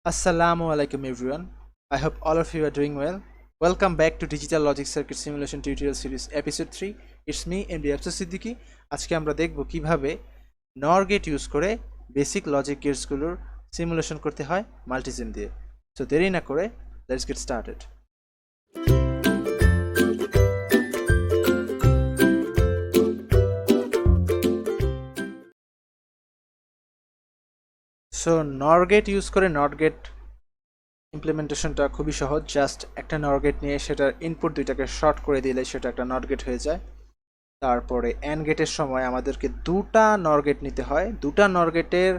Assalamu alaikum everyone. I hope all of you are doing well. Welcome back to Digital Logic Circuit Simulation Tutorial Series Episode 3. It's me, Ep3 আজকে আমরা দেখব কিভাবে NOR gate use করে basic logic গেটসগুলোর simulation করতে হয় Multisim দিয়ে। So দেরি না করে let's get started. So NOR gate use করে NOT গেট ইমপ্লিমেন্টেশনটা খুবই সহজ। জাস্ট একটা NOR গেট নিয়ে সেটার ইনপুট দুইটাকে শর্ট করে দিলে সেটা একটা NOT গেট হয়ে যায়। তারপরে AND গেটের সময় আমাদেরকে দুটা NOR গেট নিতে হয়, দুটা NOR গেটের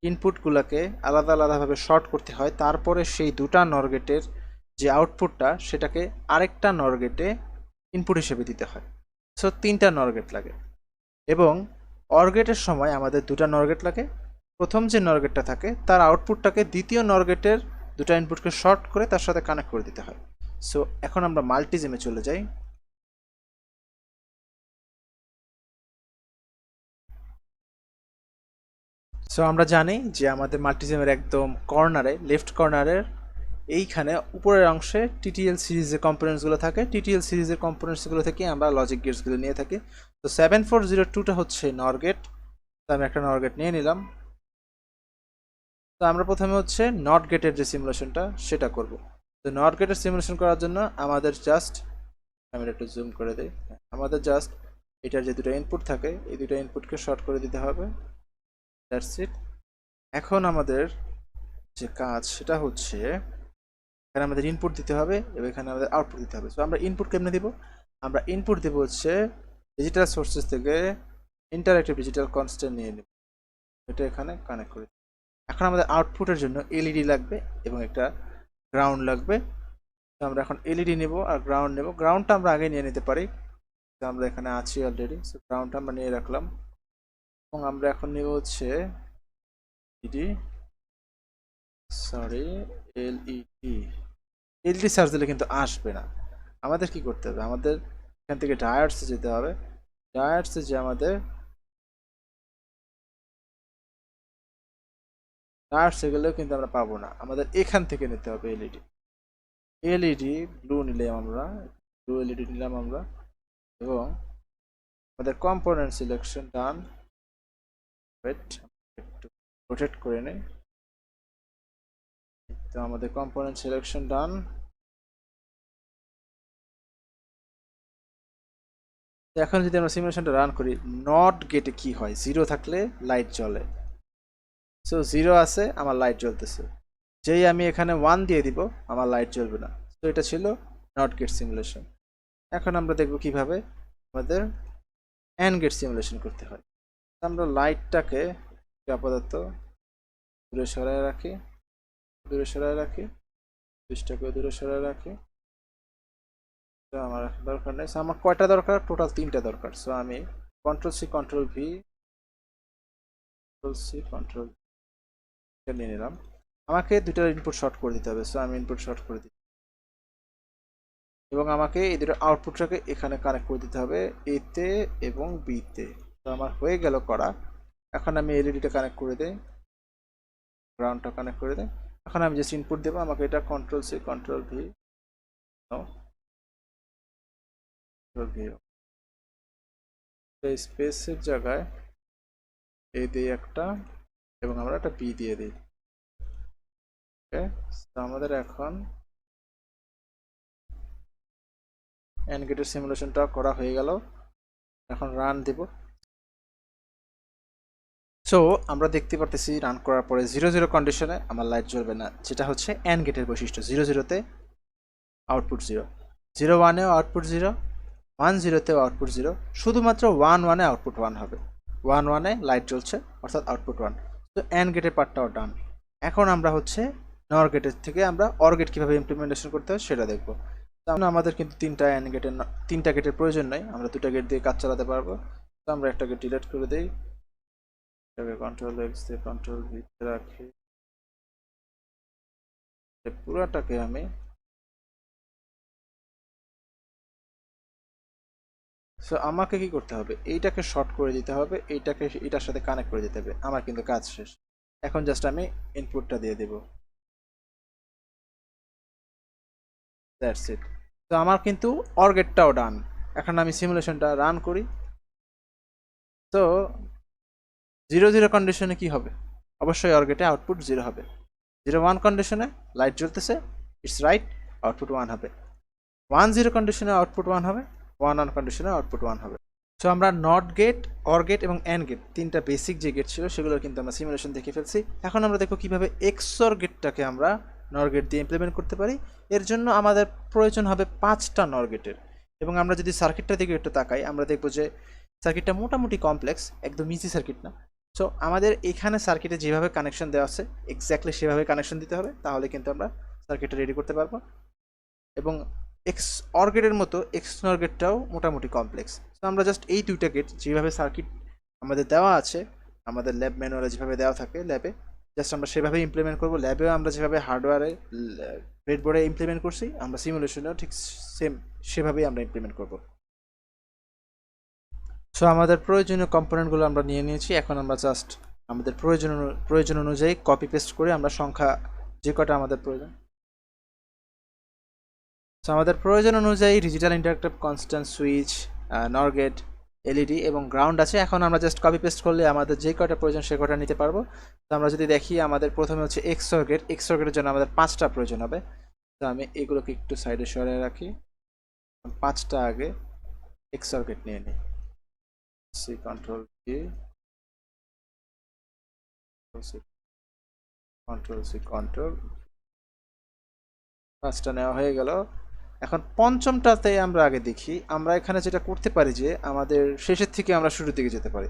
ইনপুটগুলোকে আলাদা আলাদাভাবে শর্ট করতে হয়, তারপরে সেই দুটা NOR গেটের যে আউটপুটটা সেটাকে আরেকটা NOR গেটে ইনপুট হিসেবে দিতে হয়। সো তিনটা NOR গেট লাগে। এবং OR গেটের সময় আমাদের দুটা NOR গেট লাগে। প্রথম যে NOR গেটটা থাকে তার আউটপুটটাকে দ্বিতীয় NOR গেটের দুটা ইনপুটকে শর্ট করে তার সাথে কানেক্ট করে দিতে হয়। সো এখন আমরা মাল্টিজিমে চলে যাই। সো আমরা জানি যে আমাদের মাল্টিজিমের একদম কর্নারে, লেফট কর্নারের এইখানে উপরের অংশে টিটিএল সিরিজের কম্পোনেন্টসগুলো থাকে। টিটিএল সিরিজের কম্পোনেন্টসগুলো থেকে আমরা লজিক গেটসগুলো নিয়ে থাকি। তো 7402টা হচ্ছে NOR গেট। তো আমি একটা NOR গেট নিয়ে নিলাম। তো আমরা প্রথমে হচ্ছে NOT গেটের যে সিমুলেশনটা সেটা করব। তো NOT গেটের সিমুলেশন করার জন্য আমাদের জাস্ট, আমি একটু জুম করে দিই, আমাদের জাস্ট এটার যে দুটো ইনপুট থাকে এই দুটো ইনপুটকে শর্ট করে দিতে হবে। That's it. এখন আমাদের যে কাজ সেটা হচ্ছে এখানে আমাদের ইনপুট দিতে হবে এবং এখানে আমাদের আউটপুট দিতে হবে। সো আমরা ইনপুট কেমনে দিব? আমরা ইনপুট দেব হচ্ছে ডিজিটাল সোর্সেস থেকে ইন্টারঅ্যাক্টিভ ডিজিটাল কনস্ট্যান্ট নিয়ে নেব, এটা এখানে কানেক্ট করে। এখন আমাদের আউটপুটের জন্য এলইডি লাগবে এবং একটা গ্রাউন্ড লাগবে। তো আমরা এখন এলইডি নেব আর গ্রাউন্ড নেব। গ্রাউন্ডটা আমরা আগে নিয়ে নিতে পারি, তো আমরা এখানে আছি অলরেডি। সো গ্রাউন্ডটা আমরা নিয়ে রাখলাম এবং আমরা এখন নেব হচ্ছে এলইডি সার্চ দিলে কিন্তু আসবে না। আমাদের কি করতে হবে? আমাদের এখান থেকে ডায়োডসে যেতে হবে। ডায়োডসে যে আমাদের ডায়োডসে গেলেও কিন্তু আমরা পাবো না, আমাদের এখান থেকে নিতে হবে এলইডি ব্লু নিলাম আমরা, ব্লু এলইডি নিলাম আমরা এবং আমাদের কম্পোনেন্ট সিলেকশন ডান। ওয়েট, একটু রোটেট করে নেই। তো আমাদের কম্পোনেন্ট সিলেকশন ডান। এখন যদি আমরা সিমুলেশনটা রান করি, নট গেটে কি হয়? জিরো থাকলে লাইট জ্বলে। সো জিরো আছে, আমার লাইট জ্বলতেছে। যেই আমি এখানে 1 দিয়ে দিব আমার লাইট জ্বলবে না। তো এটা ছিল নট গেট সিমুলেশন। এখন আমরা দেখব কিভাবে আমাদের অ্যান্ড গেট সিমুলেশন করতে হয়। আমরা লাইটটাকে আপাতত দূরে সরায় রাখি, সুইচটাকে দূরে সরায় রাখি। তো আমার দরকার নেই। আমার কয়টা দরকার? টোটাল 3টা দরকার। সো আমি কন্ট্রোল সি কন্ট্রোল ভি নিয়ে নিলাম। আমাকে দুটো ইনপুট শর্ট করে দিতে হবে। সো আমি ইনপুট শর্ট করে দিই এবং আমাকে এই দুটো আউটপুটটাকে এখানে কানেক্ট করে দিতে হবে, এতে এবং বিতে। তো আমার হয়ে গেল করা। এখন আমি এলইডিটা কানেক্ট করে দেই, গ্রাউন্ডটা কানেক্ট করে দেই। এখন আমি জাস্ট ইনপুট দেবো। আমাকে এটা কন্ট্রোল সি কন্ট্রোল ভি স্পেসের জায়গায় এ দিই একটা এবং আমরা একটা বি দিয়ে দিই। ওকে, তো আমাদের এখন অ্যান্ড গেটের সিমুলেশনটা করা হয়ে গেল। এখন রান দেব। সো আমরা দেখতে পারতেছি রান করার পরে 0 কন্ডিশনে আমার লাইট জ্বলবে না, যেটা হচ্ছে অ্যান্ড গেটের বৈশিষ্ট্য। 0 আউটপুট 0, 1 আউটপুট 0, 1 আউটপুট 0, শুধুমাত্র 1 আউটপুট 1 হবে। 1 লাইট জ্বলছে অর্থাৎ আউটপুট 1। তো অ্যান্ড গেটের পার্টটাও ডান। এখন আমরা হচ্ছে নর গেটের থেকে আমরা অর গেট কীভাবে ইমপ্লিমেন্টেশন করতে হয় সেটা দেখবো। তাহলে আমাদের কিন্তু তিনটা গেটের প্রয়োজন নাই, আমরা দুটা গেট দিয়ে কাজ চালাতে পারবো। তো আমরা একটা গেট ডিলিট করে দিই, কন্ট্রোল এক্স দিয়ে কন্ট্রোল ভিতে রাখি, পুরাটাকে আমি সো আমাকে কি করতে হবে? এইটাকে শর্ট করে দিতে হবে, এইটাকে এটার সাথে কানেক্ট করে দিতে হবে। আমার কিন্তু কাজ শেষ। এখন জাস্ট আমি ইনপুটটা দিয়ে দেব। That's it. তো আমার কিন্তু অর গেটটাও ডান। এখন আমি সিমুলেশনটা রান করি। তো 0 0 কন্ডিশনে কি হবে? অবশ্যই অর গেটে আউটপুট 0 হবে। 0 1 কন্ডিশনে লাইট জ্বলতেছে, ইটস রাইট, আউটপুট 1 হবে। 1 0 কন্ডিশনে আউটপুট 1 হবে, 1 1 কন্ডিশনে আউটপুট 1 হবে। সো আমরা নট গেট, অর গেট এবং অ্যান্ড গেট, তিনটা বেসিক যে গেট ছিল সেগুলো কিন্তু আমরা সিমুলেশন দেখে ফেলছি। এখন আমরা দেখো কিভাবে এক্সঅর গেটটাকে আমরা নর গেট দিয়ে ইমপ্লিমেন্ট করতে পারি। এর জন্য আমাদের প্রয়োজন হবে 5টা নর গেটের। এবং আমরা যদি সার্কিটটার দিকে একটু তাকাই, আমরা দেখবো যে সার্কিটটা মোটামুটি কমপ্লেক্স, একদম ইজি সার্কিট না। সো আমাদের এখানে সার্কিটে যেভাবে কানেকশন দেওয়া আছে এক্স্যাক্টলি সেভাবে কানেকশন দিতে হবে, তাহলে কিন্তু আমরা সার্কিটটা রেডি করতে পারবো। এবং এক্স অর গেটের মতো এক্স নর গেটটাও মোটামুটি কমপ্লেক্স। তো আমরা জাস্ট এই দুইটা গেট যেভাবে সার্কিট আমাদের দেওয়া আছে, আমাদের ল্যাব ম্যানুয়ালে যেভাবে দেওয়া থাকে ল্যাবে, জাস্ট আমরা সেভাবে ইমপ্লিমেন্ট করবো। ল্যাবেও আমরা যেভাবে হার্ডওয়্যারে ব্রেডবোর্ডে ইমপ্লিমেন্ট করছি, আমরা সিমুলেশনেও ঠিক সেম সেভাবেই আমরা ইমপ্লিমেন্ট করবো। সো আমাদের প্রয়োজনীয় কম্পোনেন্টগুলো আমরা নিয়ে নিয়েছি। এখন আমরা জাস্ট আমাদের প্রয়োজন অনুযায়ী কপি পেস্ট করে আমরা সংখ্যা যে কটা আমাদের প্রয়োজন, সো আমাদের প্রয়োজন অনুযায়ী ডিজিটাল ইন্টারঅ্যাক্টিভ কনস্ট্যান্ট সুইচ, নর গেট, এলইডি এবং গ্রাউন্ড আছে। এখন আমরা জাস্ট কপি পেস্ট করলে আমাদের যে কটা প্রয়োজন সে কটা নিতে পারবো। তো আমরা যদি দেখি, আমাদের প্রথমে হচ্ছে এক্সঅর গেট। এক্সঅর গেটের জন্য আমাদের 5টা প্রয়োজন হবে। তো আমি এগুলোকে একটু সাইডে সরিয়ে রাখি, 5টা আগে এক্সঅর গেট নিয়ে নিই। C control V, control C control, 5টা নেওয়া হয়ে গেল। এখন পঞ্চমটাতে আমরা আগে দেখি, আমরা এখানে যেটা করতে পারি যে আমাদের শেষের থেকে আমরা শুরুর দিকে যেতে পারি।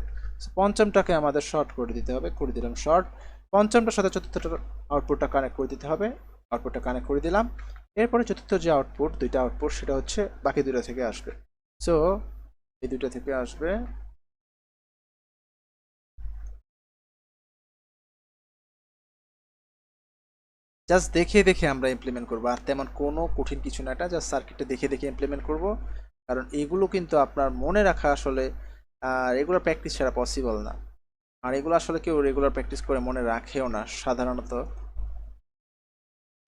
পঞ্চমটাকে আমাদের শর্ট করে দিতে হবে, করে দিলাম শর্ট। পঞ্চমটার সাথে চতুর্থটার আউটপুটটা কানেক্ট করে দিতে হবে, আউটপুটটা কানেক্ট করে দিলাম। এরপরে চতুর্থ যে আউটপুট, দুইটা আউটপুট, সেটা হচ্ছে বাকি দুটো থেকে আসবে। সো এই দুটো থেকে আসবে। জাস্ট দেখে দেখে আমরা ইমপ্লিমেন্ট করবো, আর তেমন কোনো কঠিন কিছু না। এটা জাস্ট সার্কিটটা দেখে দেখে ইমপ্লিমেন্ট করব, কারণ এগুলো কিন্তু আপনার মনে রাখা আসলে রেগুলার প্র্যাকটিস ছাড়া পসিবল না। আর এগুলো আসলে কেউ রেগুলার প্র্যাকটিস করে মনে রাখেও না সাধারণত,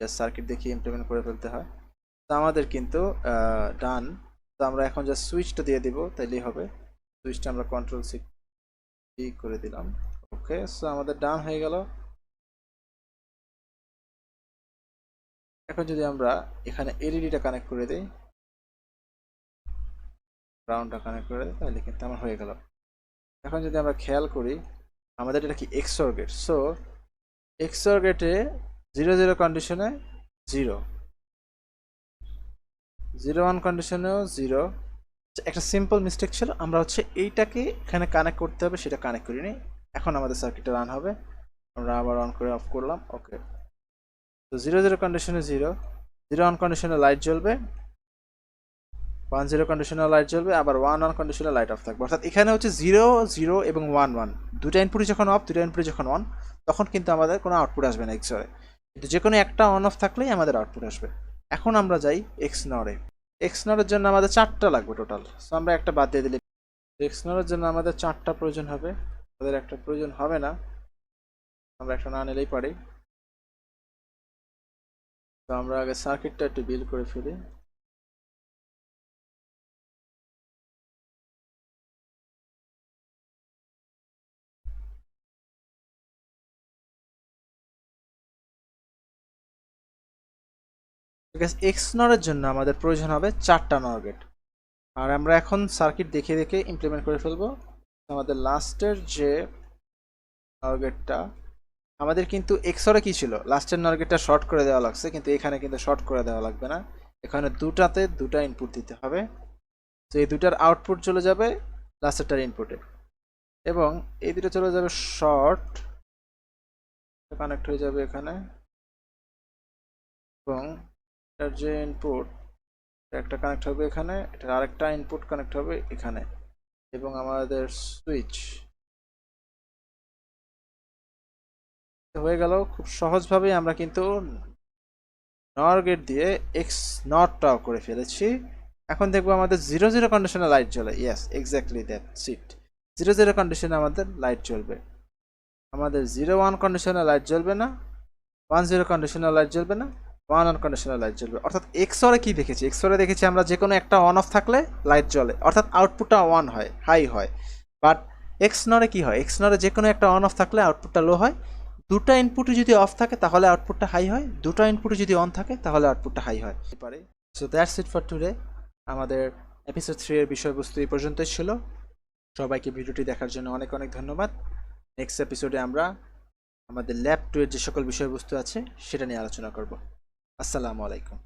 জাস্ট সার্কিট দেখে ইমপ্লিমেন্ট করে ফেলতে হয়। তো আমাদের কিন্তু ডান। তো আমরা এখন জাস্ট সুইচটা দিয়ে দিব, তাইলেই হবে। সুইচটা আমরা কন্ট্রোল সি করে দিলাম। ওকে, সো আমাদের ডান হয়ে গেল। এখন যদি আমরা এখানে এলইডিটা কানেক্ট করে দিই, গ্রাউন্ডটা কানেক্ট করে দিই, তাহলে কিন্তু আমার হয়ে গেল। এখন যদি আমরা খেয়াল করি, আমাদের এটা কি এক্সঅর গেট। সো এক্সঅর গেটে 0 0 কন্ডিশনে 0, 0 1 কন্ডিশনেও 0। একটা সিম্পল মিস্টেক ছিল, আমরা হচ্ছে এইটাকে এখানে কানেক্ট করতে হবে, সেটা কানেক্ট করিনি। এখন আমাদের সার্কিটটা রান হবে। আমরা আবার অন করে অফ করলাম। ওকে, তো 0 0 কন্ডিশনে 0, 0 1 কন্ডিশনে লাইট জ্বলবে, 1 0 কন্ডিশনে লাইট জ্বলবে, আবার 1 1 কন্ডিশনে লাইট অফ থাকবে। অর্থাৎ এখানে হচ্ছে 0 0 এবং 1 1, দুটো ইনপুটই যখন অফ, দুটো ইনপুটই যখন অন, তখন কিন্তু আমাদের কোনো আউটপুট আসবে না এক্সরে। কিন্তু যে কোনো একটা অন অফ থাকলেই আমাদের আউটপুট আসবে। এখন আমরা যাই এক্স নরে। এক্স নরের জন্য আমাদের 4টা লাগবে টোটাল। সো আমরা একটা বাদ দিয়ে দিলে, এক্স নরের জন্য আমাদের 4টা প্রয়োজন হবে, আমাদের একটা প্রয়োজন হবে না, আমরা একটা না নিলেই পারি। তো আমরা আগে সার্কিটটা একটু বিল্ড করে ফেলি। এক্স নরের জন্য আমাদের প্রয়োজন হবে 4টা নর গেট। আর আমরা এখন সার্কিট দেখে দেখে ইমপ্লিমেন্ট করে ফেলবো। আমাদের লাস্টের যে নর গেটটা, আমাদের কিন্তু এক্সরে কি ছিল, লাস্টের নর গেটটা শর্ট করে দেওয়া লাগছে, কিন্তু এখানে কিন্তু শর্ট করে দেওয়া লাগবে না। এখানে দুটাতে দুটা ইনপুট দিতে হবে। তো এই দুটার আউটপুট চলে যাবে লাস্টেরটার ইনপুটে, এবং এই দুটো চলে যাবে শর্ট, কানেক্ট হয়ে যাবে এখানে। এবং এটার যে ইনপুট, একটা কানেক্ট হবে এখানে, এটার আরেকটা ইনপুট কানেক্ট হবে এখানে। এবং আমাদের সুইচ হয়ে গেল। খুব সহজভাবেই আমরা কিন্তু নর গেট দিয়ে এক্স নটটাও করে ফেলেছি। এখন দেখবো আমাদের 0 0 কন্ডিশনে লাইট জ্বলে। Yes, exactly that seat. 0 0 কন্ডিশনে আমাদের লাইট জ্বলবে। আমাদের 0 1 কন্ডিশনে লাইট জ্বলবে না, 1 0 কন্ডিশনে লাইট জ্বলবে না, ওয়ান অন কন্ডিশনাল লাইট জ্বলবে। অর্থাৎ এক্সরে কি দেখেছি, এক্সরে দেখেছি আমরা যে কোনো একটা অন অফ থাকলে লাইট জ্বলে, অর্থাৎ আউটপুটটা ওয়ান হয়, হাই হয়। বাট এক্স নরে কি হয়, এক্স নরে যে কোনো একটা অন অফ থাকলে আউটপুটটা লো হয়। দুটো ইনপুটই যদি অফ থাকে তাহলে আউটপুটটা হাই হয়, দুটো ইনপুটই যদি অন থাকে তাহলে আউটপুটটা হাই হয় পারে। So that's it for today. আমাদের এপিসোড 3 এর বিষয়বস্তু এই পর্যন্তই ছিল। সবাইকে ভিডিওটি দেখার জন্য অনেক অনেক ধন্যবাদ। নেক্সট এপিসোডে আমরা আমাদের ল্যাব 2 এর যে সকল বিষয়বস্তু আছে সেটা নিয়ে আলোচনা করব। আসসালামু আলাইকুম।